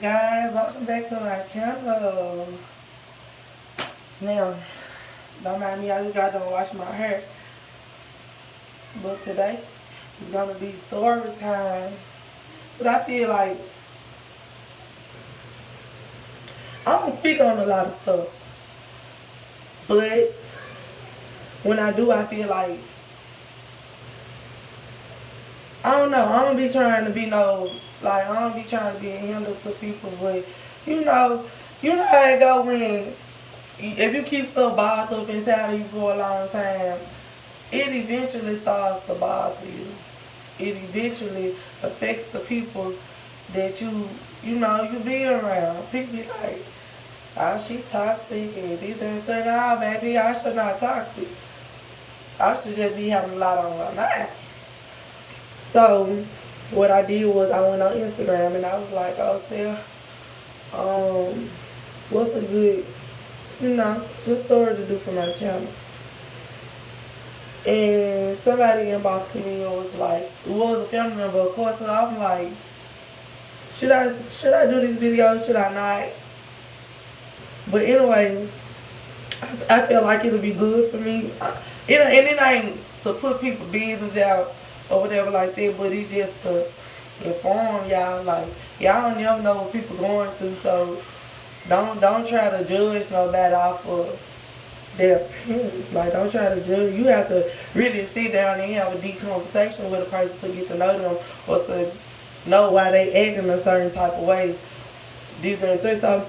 Guys, welcome back to my channel. Now, don't mind me, I just got done wash my hair. But today is gonna be story time. But I feel like I don't speak on a lot of stuff. But when I do, I feel like I don't know. I don't be trying to be no like I don't be trying to be a hinder to people, but you know, you know how it go when if you keep stuff bottled up inside of you for a long time, it eventually starts to bother you. It eventually affects the people that you know, you be around. People be like, oh, she toxic and this and that. No, baby, I should not toxic. I should just be having a lot on my mind. So what I did was I went on Instagram and I was like, oh, what's a good, good story to do for my channel? And somebody inboxed me and was like, it was a family member, of course. So I'm like, should I do this video? Should I not? But anyway, I feel like it'll be good for me. And it ain't to put people business out or whatever like that, but it's just to inform y'all. Like, y'all don't never know what people going through, so don't try to judge nobody off of their appearance. Like, don't try to judge. You have to really sit down and have a deep conversation with a person to get to know them or to know why they acting a certain type of way. These and things. So,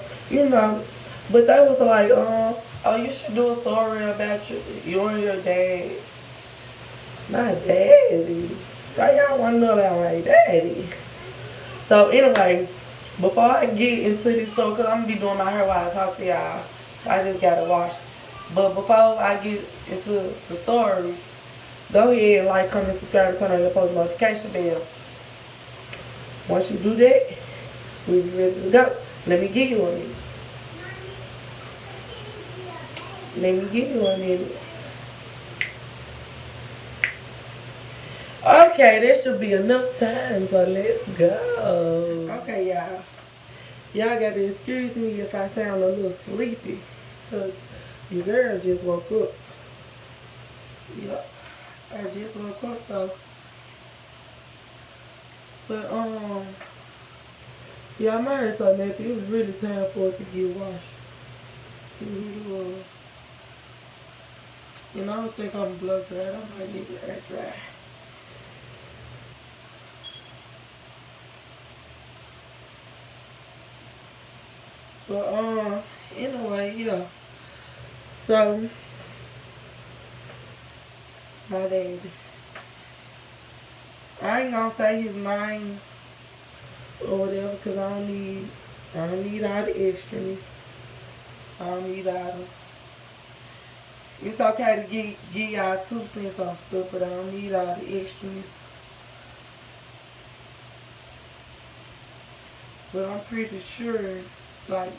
but they was like, oh, you should do a story about you and your dad. My daddy. Why y'all want to know about my daddy? So anyway, before I get into this story, because I'm going to be doing my hair while I talk to y'all. I just got to wash. But before I get into the story, go ahead and like, comment, subscribe, and turn on your post notification bell. Once you do that, we'll be ready to go. Let me give you a minute. Let me give you a minute. Okay, that should be enough time, so let's go. Okay, y'all. Y'all got to excuse me if I sound a little sleepy, because your girl just woke up. Yup, I just woke up, so. But, yeah, my hair so nappy. It was really time for it to get washed. It really was. And I don't think I'm blow dried. I might need to air dry. But anyway, yeah. So my daddy. I ain't gonna say his name or whatever because I don't need all the extras. I don't need all the. It's okay to give y'all 2 cents on stuff, but I don't need all the extras. But I'm pretty sure, like,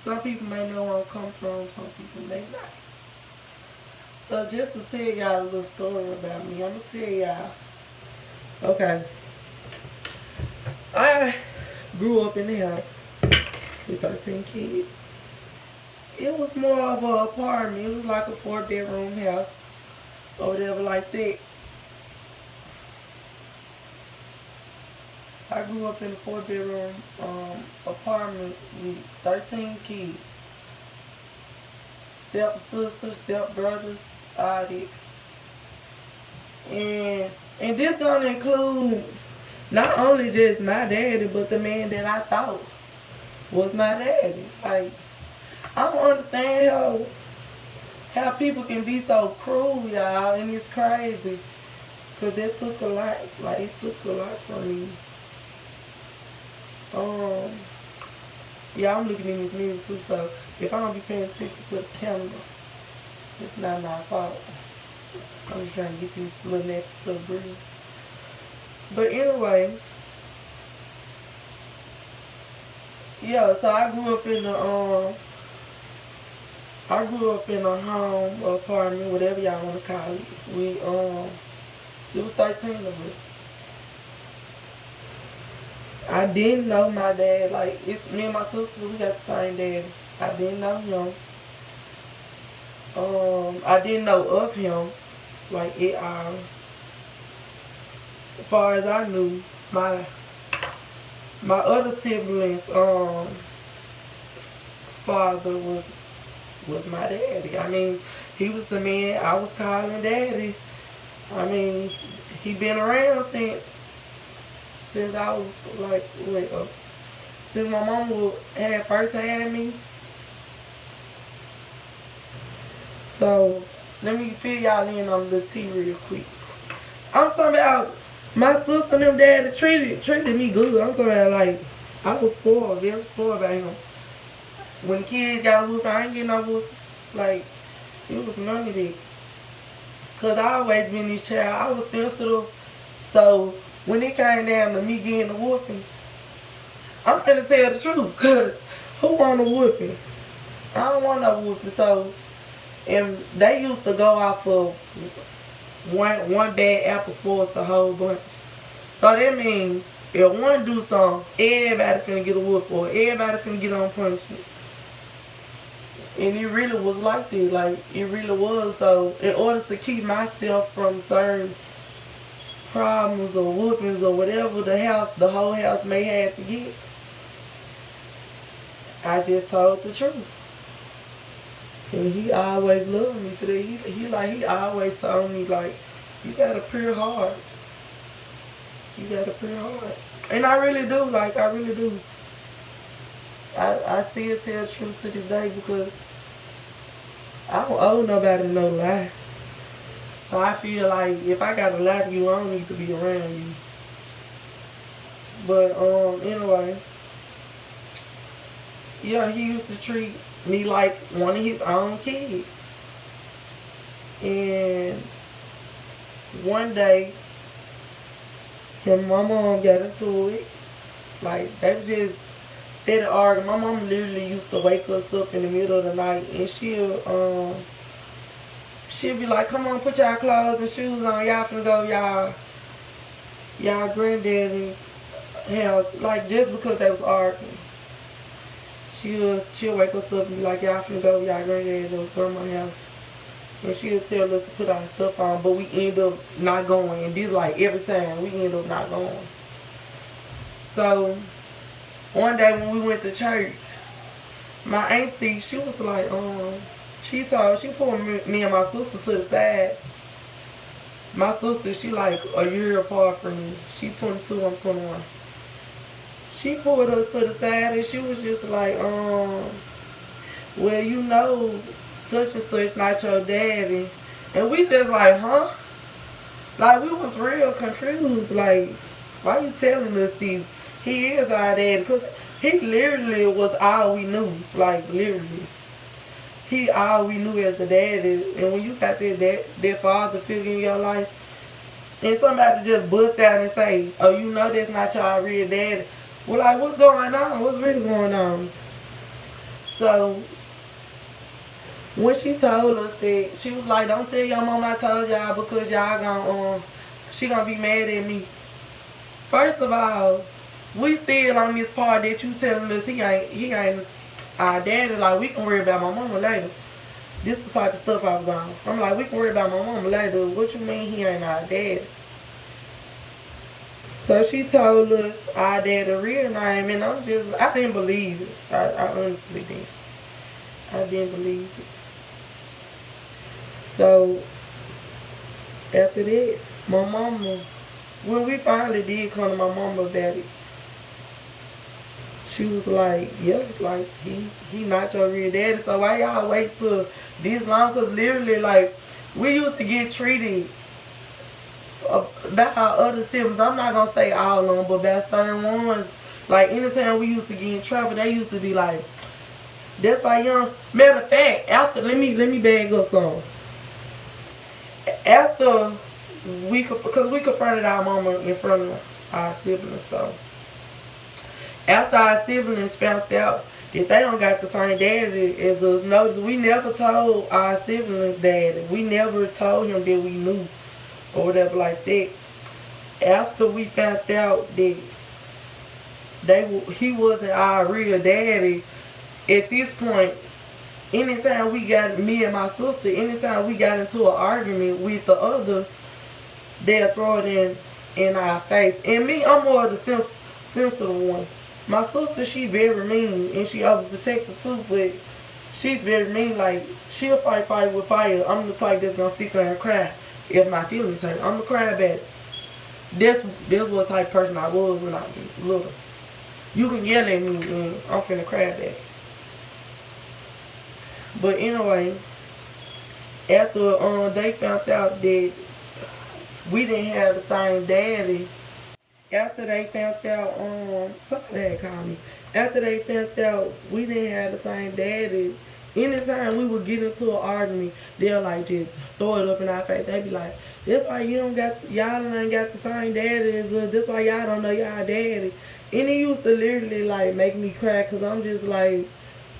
some people may know where I'm coming from, some people may not. So just to tell y'all a little story about me, I'm going to tell y'all. Okay. I grew up in the house with 13 kids. It was more of an apartment. It was like a 4-bedroom house or whatever like that. I grew up in a 4-bedroom apartment with 13 kids. Step sisters, step brothers, all that. And this gonna include not only just my daddy, but the man that I thought was my daddy. Like, I don't understand how people can be so cruel, y'all, and it's crazy. Cause that took a lot. Like, it took a lot from me. Yeah, I'm looking in this mirror too, so if I don't be paying attention to the camera, it's not my fault. I'm just trying to get these little neck stuff breathed. But anyway, yeah, so I grew up in a home, apartment, whatever y'all want to call it. It was 13 of us. I didn't know my dad. Like, it's me and my sister, we got the same daddy. I didn't know him. I didn't know of him. Like, it as far as I knew, my other siblings, father was my daddy. I mean, he was the man I was calling daddy. I mean, he been around since I was like, since my mom had first had me. So let me fill y'all in on the tea real quick. I'm talking about my sister and them daddy treated me good. I'm talking about, like, I was spoiled, very spoiled by him. When the kids got a whooping, I ain't getting no whooping. Like, it was none of that. Cause I always been this child. I was sensitive. So when it came down to me getting a whooping, I'm finna tell the truth. Cause who want a whooping? I don't want no whooping. So, and they used to go off of one bad apple spoils the whole bunch. So that means if one do something, everybody finna get a whoop, or everybody finna get on punishment. And it really was like that. Like, it really was. So in order to keep myself from certain problems or whoopings or whatever the whole house may have to get, I just told the truth. And he always loved me for that. He always told me, like, you got a pure heart. You got a pure heart. And I really do. Like, I really do. I still tell the truth to this day because I don't owe nobody no lie. So I feel like if I gotta lie to you, I don't need to be around you. But anyway, yeah, he used to treat me like one of his own kids. And one day, him and my mom got into it. Like, they was just steady arguing. My mom literally used to wake us up in the middle of the night, and she'll be like, come on, put y'all clothes and shoes on. Y'all finna go y'all granddaddy house. Like, just because they was arguing. She'll wake us up and be like, y'all finna go y'all granddaddy or grandma's house. And she'll tell us to put our stuff on, but we end up not going. And this, like, every time we end up not going. So one day when we went to church, my auntie, she was like, she pulled me and my sister to the side. My sister, she like a year apart from me. She 22, I'm 21. She pulled us to the side and she was just like, well, you know, such and such not your daddy. And we just like, huh? Like, we was real confused. Like, why you telling us this? He is our daddy. Because he literally was all we knew. Like, literally. He all we knew as a daddy. And when you got that father figure in your life, and somebody just bust out and say, oh, you know that's not your real daddy. Well, like, what's going on? What's really going on? So when she told us that, she was like, don't tell your mom I told y'all because y'all she gonna be mad at me. First of all, we still on this part that you telling us he ain't our daddy. Like, we can worry about my mama later. This the type of stuff I was on. I'm like, we can worry about my mama later. What you mean he ain't our daddy? So she told us our daddy real name, and I didn't believe it. I honestly didn't. I didn't believe it. So after that, my mama, when we finally did come to my mama about it, she was like, yeah, like, he not your real daddy. So why y'all wait till this long? Because literally, like, we used to get treated about our other siblings. I'm not going to say all of them, but about certain ones. Like, anytime we used to get in trouble, they used to be like, that's why matter of fact, after, let me bag up some. After because we confronted our mama in front of our siblings, so after our siblings found out that they don't got the same daddy as us, notice we never told our siblings daddy. We never told him that we knew or whatever like that. After we found out that he wasn't our real daddy. At this point, anytime we got, me and my sister, anytime we got into an argument with the others, they'll throw it in our face. And me, I'm more of the sensitive one. My sister, she very mean and she overprotective too, but she's very mean. Like, she'll fight with fire. I'm the type that's gonna sit there and cry if my feelings hurt. I'm a crybaby. That's what type of person I was when I was little. You can yell at me and I'm finna cry back. But anyway, after they found out that we didn't have the same daddy, after they found out, somebody had called me. After they found out we didn't have the same daddy, anytime we would get into an argument, they'll like just throw it up in our face. They be like, that's why y'all ain't got the same daddy as us. That's why y'all don't know y'all daddy. And it used to literally like make me cry, because I'm just like,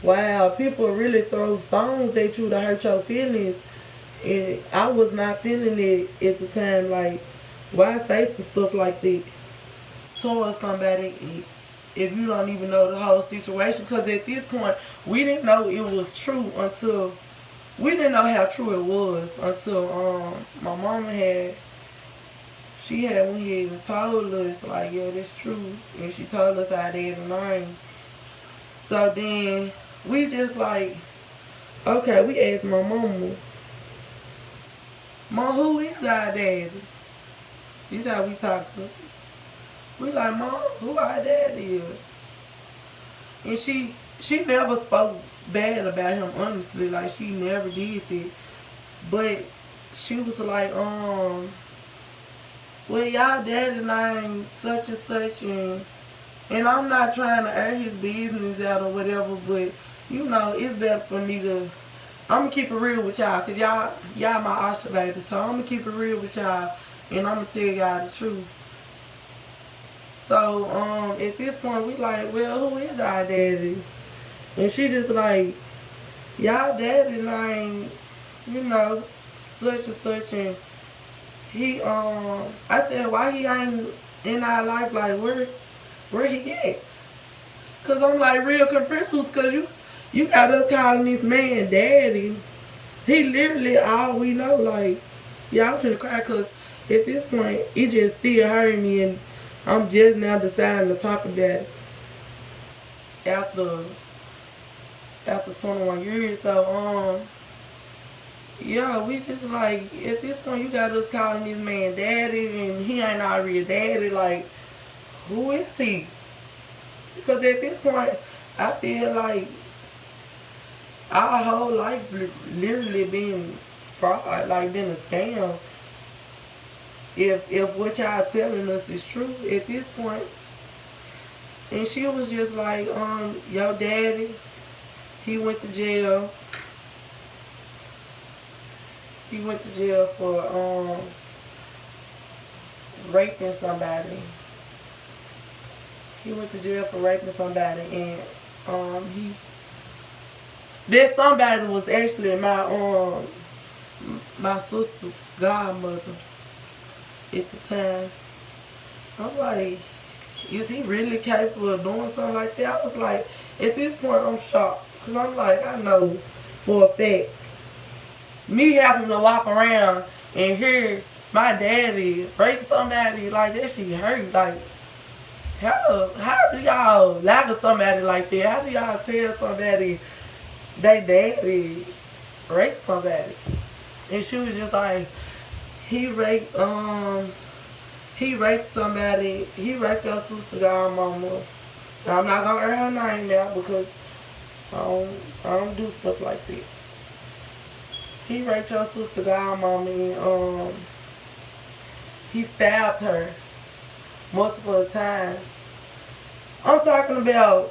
wow, people really throw stones at you to hurt your feelings. And I was not feeling it at the time. Like, why say some stuff like that towards somebody if you don't even know the whole situation? Because at this point, we didn't know it was true until, we didn't know how true it was until my mama went ahead and told us, like, yeah, that's true. And she told us our daddy name. So then we just like, okay, we asked my mama, Mom, who is our daddy? This how we talk. We like, Mom, who our daddy is? And she never spoke bad about him, honestly. Like, she never did that. But she was like, well, y'all daddy name such and such, and I'm not trying to air his business out or whatever, but you know, it's better for me to, I'm gonna keep it real with y'all, cause y'all my Asha baby, so I'm gonna keep it real with y'all, and I'm gonna tell y'all the truth. So at this point we like, well, who is our daddy? And she just like, y'all daddy name, you know, such and such, and he I said, why he ain't in our life? Like, where he at? Cause I'm like real confused, cause you got us calling this man daddy. He literally all we know. Like, yeah, I'm finna cry, cause at this point it just still hurting me, and I'm just now deciding to talk about it after 21 years. So yeah, we just like, at this point you got us calling this man daddy, and he ain't our real daddy. Like, who is he? Because at this point I feel like our whole life literally been fraud, like been a scam. If what y'all telling us is true at this point. And she was just like, your daddy, he went to jail. He went to jail for raping somebody. He went to jail for raping somebody, and that somebody was actually my sister's godmother at the time. I'm like, is he really capable of doing something like that? I was like, at this point I'm shocked, because I'm like, I know for a fact, me having to walk around and hear my daddy rape somebody, like, that shit hurt. Like, how do y'all lie to somebody like that? How do y'all tell somebody they daddy raped somebody? And she was just like, he raped somebody. He raped your sister godmama. I'm not gonna air her name now, because I don't do stuff like that. He raped your sister godmama, and he stabbed her multiple times. I'm talking about,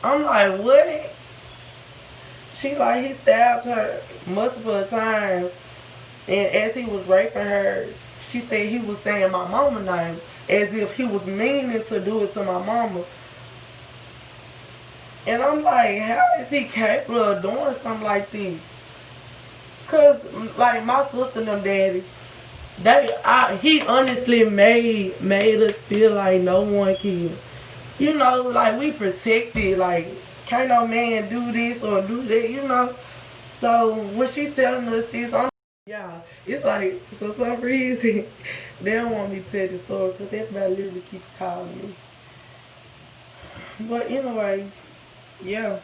I'm like, what? She like, he stabbed her multiple times, and as he was raping her, she said he was saying my mama name, as if he was meaning to do it to my mama. And I'm like, how is he capable of doing something like this? Cause like my sister and them daddy, he honestly made us feel like no one can. you know, like we protected, like can't no man do this or do that, you know. So when she telling us this, yeah, it's like for some reason they don't want me to tell the story because everybody literally keeps calling me. But anyway, yeah,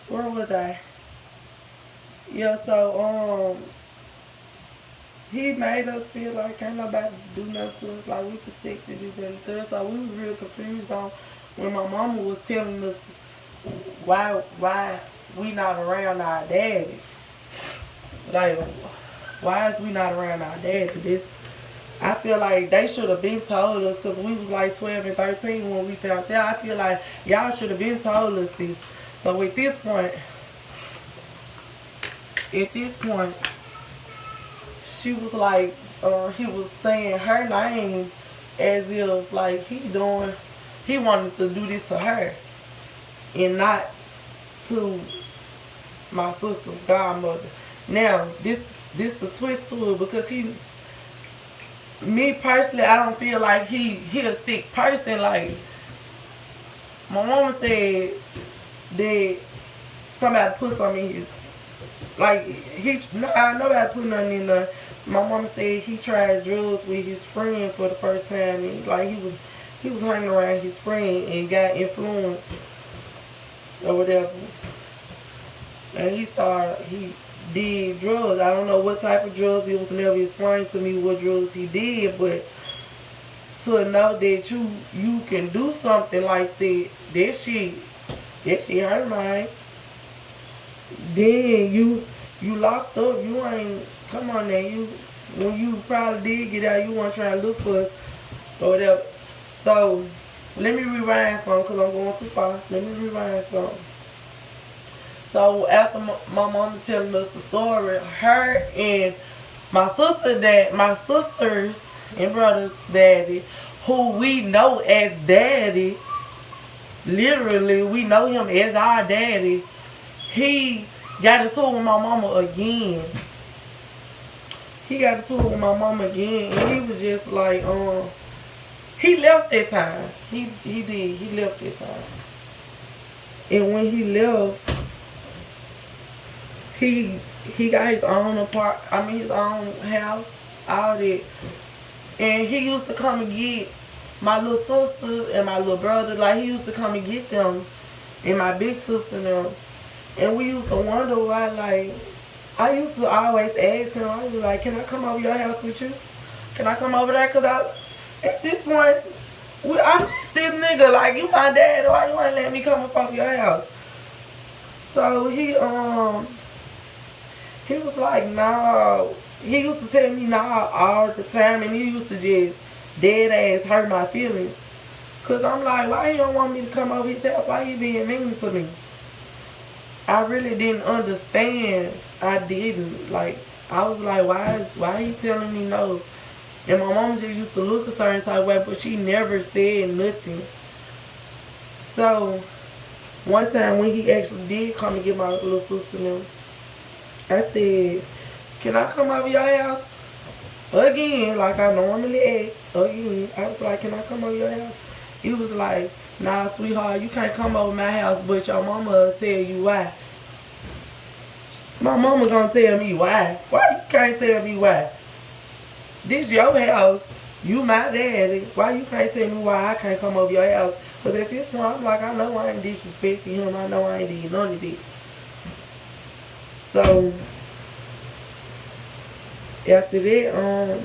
where was I? Yeah, so he made us feel like ain't nobody do nothing to us, like we protected this and the third. So we was real confused on when my mama was telling us why we not around our daddy. Like, why is we not around our daddy? This, I feel like they should have been told us because we was like 12 and 13 when we found out. I feel like y'all should have been told us this. So at this point, she was like, he was saying her name as if like he wanted to do this to her and not to my sister's godmother. Now, this the twist to it because me personally, I don't feel like he a sick person. Like, my mama said that somebody put something in his, like, nobody put nothing in there. My mama said he tried drugs with his friend for the first time. And, like, he was hanging around his friend and got influenced or whatever. And he did drugs. I don't know what type of drugs. It was never explained to me what drugs he did, but to know that you can do something like that shit hurt mine. Then you locked up. You ain't, come on now. When you probably did get out, you weren't trying to look for it or whatever. So let me rewind some because I'm going too far. Let me rewind some. So after my mama telling us the story, her and my sisters and brothers' daddy, who we know as daddy, literally we know him as our daddy, he got into it with my mama again. He got into it with my mama again, and he was just like, he left that time. He did. He left that time. And when he left, he got his own his own house, all that. And he used to come and get my little sister and my little brother. Like, he used to come and get them and my big sister and them. And we used to wonder why, like, I used to always ask him, I was like, can I come over your house with you? Can I come over there? Because at this point, I miss this nigga. Like, you my dad, why you ain't let me come up over your house? So he was like, no. He used to tell me no all the time, and he used to just dead ass hurt my feelings. Because I'm like, why he don't want me to come over his house? Why he being mean to me? I really didn't understand. I didn't. Like, I was like, why he telling me no? And my mom just used to look a certain type of way, but she never said nothing. So, one time when he actually did come and get my little sister now, I said, can I come over your house? Again, like I normally ask. Again, I was like, can I come over your house? He was like, nah, sweetheart, you can't come over my house, but your mama will tell you why. My mama gonna tell me why. Why you can't tell me why? This your house. You my daddy. Why you can't tell me why I can't come over your house? Because at this point, I'm like, I know I ain't disrespecting him. I know I ain't did none of that. So, after that,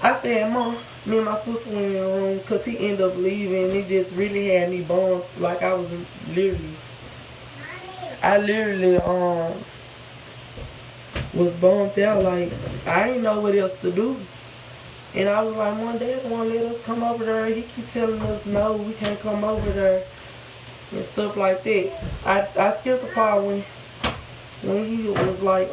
I said, Mom, me and my sister went in the room because he ended up leaving. It just really had me bummed. Like, I literally was bummed out. Like, I didn't know what else to do. And I was like, Mom, Dad won't let us come over there. He keep telling us, no, we can't come over there. And stuff like that. I skipped the part when he was like,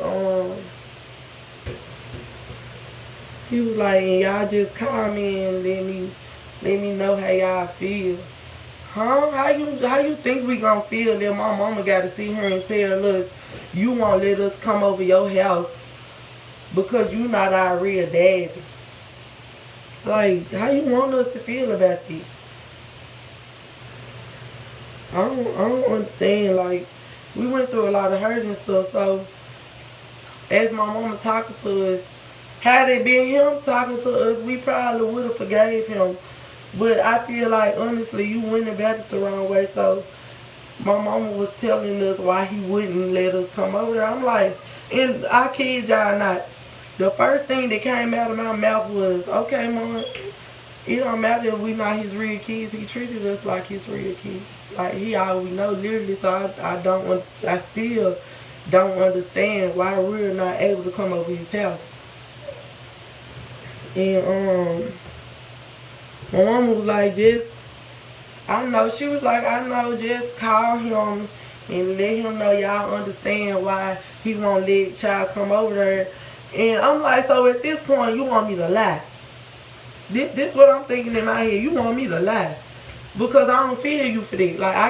he was like, and y'all just call me and let me know how y'all feel. Huh? How you think we gonna feel that my mama gotta sit here and tell us you won't let us come over your house because you not our real daddy? Like, how you want us to feel about this? I don't understand. Like, we went through a lot of hurt and stuff. So, as my mama talking to us, had it been him talking to us, we probably would have forgave him. But I feel like, honestly, you went about it the wrong way. So, my mama was telling us why he wouldn't let us come over there. I'm like, and I kid y'all not, the first thing that came out of my mouth was, okay, mama, it don't matter if we not his real kids. He treated us like his real kids. Like, he all we know, literally. So I still don't understand why we're not able to come over his house. And my mama was like, she was like, I know, just call him and let him know y'all understand why he won't let y'all come over there. And I'm like, so at this point, you want me to lie? This what I'm thinking in my head. You want me to lie. Because I don't feel you for that. Like, I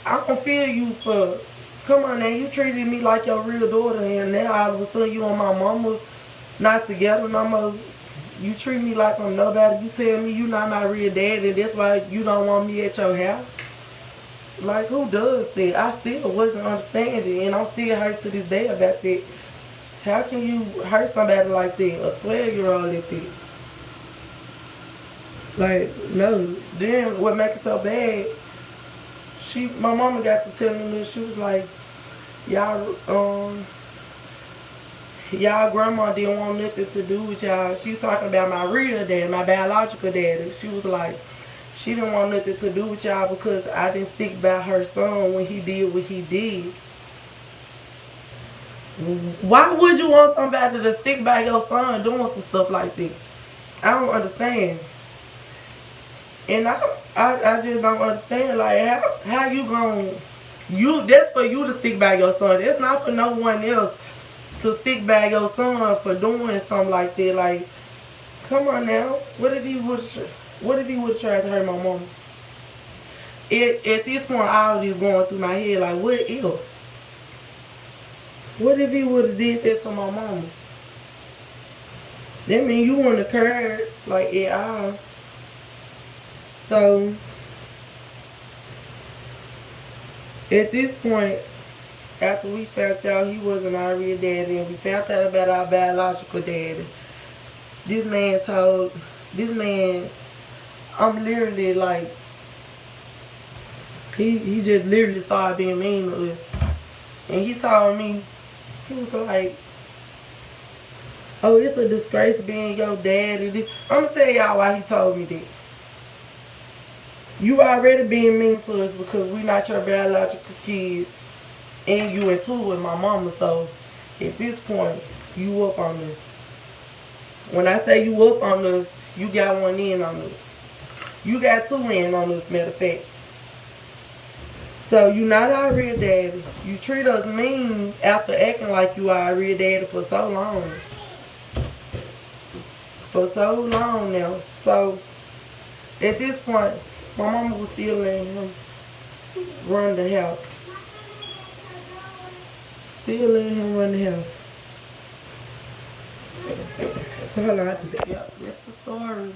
don't feel you for, come on now, you treated me like your real daughter, and now all of a sudden you and my mama not together no more. You treat me like I'm nobody. You tell me you not my real dad, and that's why you don't want me at your house. Like, who does that? I still wasn't understanding, and I'm still hurt to this day about that. How can you hurt somebody like that, a 12-year-old at that? Like, no. Then what make it so bad, my mama got to telling me, she was like, y'all grandma didn't want nothing to do with y'all. She was talking about my real dad, my biological daddy. She was like, she didn't want nothing to do with y'all because I didn't stick by her son when he did what he did. Why would you want somebody to stick by your son doing some stuff like that? I don't understand. And I just don't understand, like, how you gon' that's for you to stick by your son. It's not for no one else to stick by your son for doing something like that. Like, come on now. What if he would tried to hurt my mama? At this point, I was just going through my head, like, what if? What if he would have did that to my mama? That mean you wouldn't have cared, like, at all. So, at this point, after we found out he wasn't our real daddy, and we found out about our biological daddy, this man, I'm literally like, he just literally started being mean to us. And he told me, he was like, oh, it's a disgrace being your daddy. I'm going to tell y'all why he told me that. You already being mean to us because we not your biological kids, and you into it with my mama. So at this point, you up on us. When I say you up on us, you got one in on us. You got two in on us, matter of fact. So you not our real daddy. You treat us mean after acting like you are our real daddy for so long. For so long now. So at this point, my mama was still letting him run the house. Still letting him run the house. So yep, that's the story.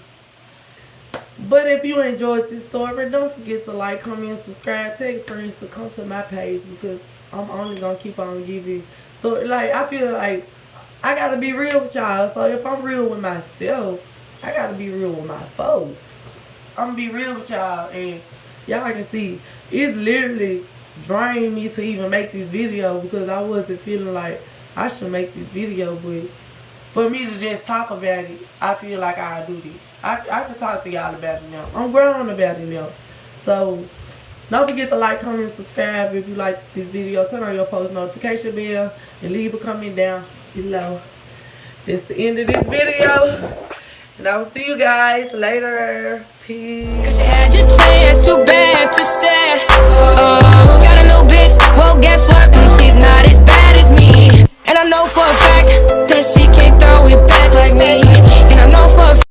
But if you enjoyed this story, don't forget to like, comment, subscribe, tell your friends to come to my page, because I'm only gonna keep on giving story. Like, I feel like I gotta be real with y'all. So if I'm real with myself, I gotta be real with my folks. I'm gonna be real with y'all, and y'all can see it literally drained me to even make this video, because I wasn't feeling like I should make this video. But for me to just talk about it, I feel like I do this. I can talk to y'all about it now. I'm grown about it now. So don't forget to like, comment, subscribe if you like this video. Turn on your post notification bell and leave a comment down below. That's the end of this video. And I will see you guys later. Peace. 'Cause you had your chance, too bad to say.